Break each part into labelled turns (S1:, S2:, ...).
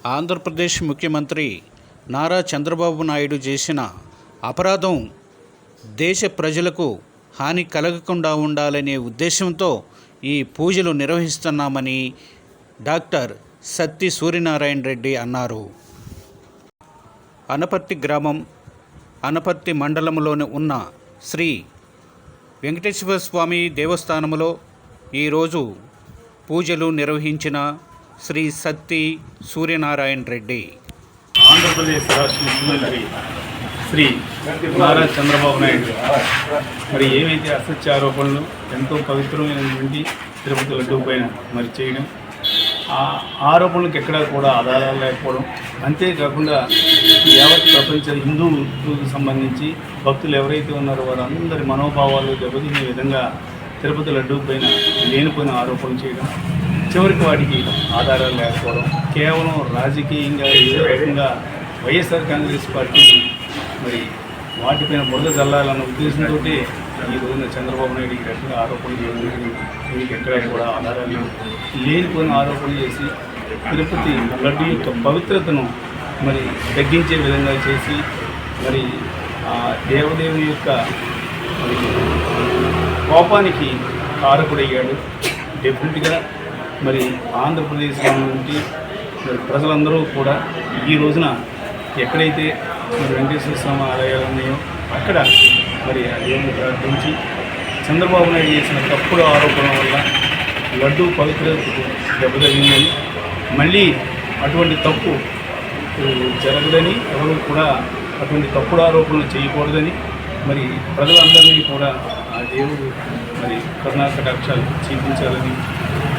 S1: ఆంధ్రప్రదేశ్ ముఖ్యమంత్రి నారా చంద్రబాబు నాయుడు చేసిన అపరాధం దేశ ప్రజలకు హాని కలగకుండా ఉండాలనే ఉద్దేశంతో ఈ పూజలు నిర్వహిస్తున్నామని డాక్టర్ సత్తి సూర్యనారాయణ రెడ్డి అన్నారు. అనపర్తి గ్రామం, అనపర్తి మండలంలోని ఉన్న శ్రీ వెంకటేశ్వర స్వామి దేవస్థానంలో ఈరోజు పూజలు నిర్వహించిన శ్రీ సత్తి సూర్యనారాయణ రెడ్డి.
S2: ఆంధ్రప్రదేశ్ రాష్ట్ర ముఖ్యమంత్రి శ్రీ నారా చంద్రబాబు నాయుడు మరి ఏవైతే అసత్య ఆరోపణలు ఎంతో పవిత్రమైనటువంటి తిరుపతి లడ్డూ పైన మరి చేయడం, ఆ ఆరోపణలకు ఎక్కడా కూడా ఆధారాలు లేకపోవడం, అంతేకాకుండా యావత్ ప్రపంచ హిందువులకు సంబంధించి భక్తులు ఎవరైతే ఉన్నారో వారందరి మనోభావాలు దెబ్బతినే విధంగా తిరుపతి లడ్డూ పైన లేనిపోయిన ఆరోపణలు చేయడం, చివరికి వాటికి ఆధారాలు లేకపోవడం, కేవలం రాజకీయంగా ఏ రకంగా వైఎస్ఆర్ కాంగ్రెస్ పార్టీ మరి వాటిపైన బురద చల్లాలన్న ఉద్దేశంతో ఈ రోజున చంద్రబాబు నాయుడు ఈ రకంగా ఆరోపణలు చేయడం, దీనికి ఎక్కడ కూడా ఆధారాలు లేనిపోయిన ఆరోపణలు చేసి తిరుపతి లడ్డు యొక్క పవిత్రతను మరి తగ్గించే విధంగా చేసి మరి ఆ దేవదేవుని యొక్క మరి కోపానికి కారకుడయ్యాడు. డెఫినెట్గా మరి ఆంధ్రప్రదేశ్లో నుండి మరి ప్రజలందరూ కూడా ఈ రోజున ఎక్కడైతే మరి వెంకటేశ్వర స్వామి ఆలయాలు ఉన్నాయో అక్కడ మరి ఆ దేవుని ప్రార్థించి చంద్రబాబు నాయుడు చేసిన తప్పుడు ఆరోపణల వల్ల లడ్డూ పవిత్రతకు దెబ్బతగిందని, మళ్ళీ అటువంటి తప్పు జరగదని, ఎవరు కూడా అటువంటి తప్పుడు ఆరోపణలు చేయకూడదని మరి ప్రజలందరినీ కూడా ఆ దేవుడు మరి కరుణాకటాక్షాలు చూపించాలని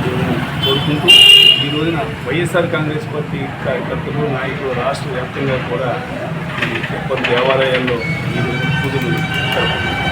S2: దేవుని కోరుకుంటూ ఈ రోజున వైఎస్ఆర్ కాంగ్రెస్ పార్టీ కార్యకర్తలు, నాయకులు రాష్ట్ర వ్యాప్తంగా కూడా కొన్ని దేవాలయాల్లో ఈ రోజున పూజలు జరుపుకుంటున్నారు.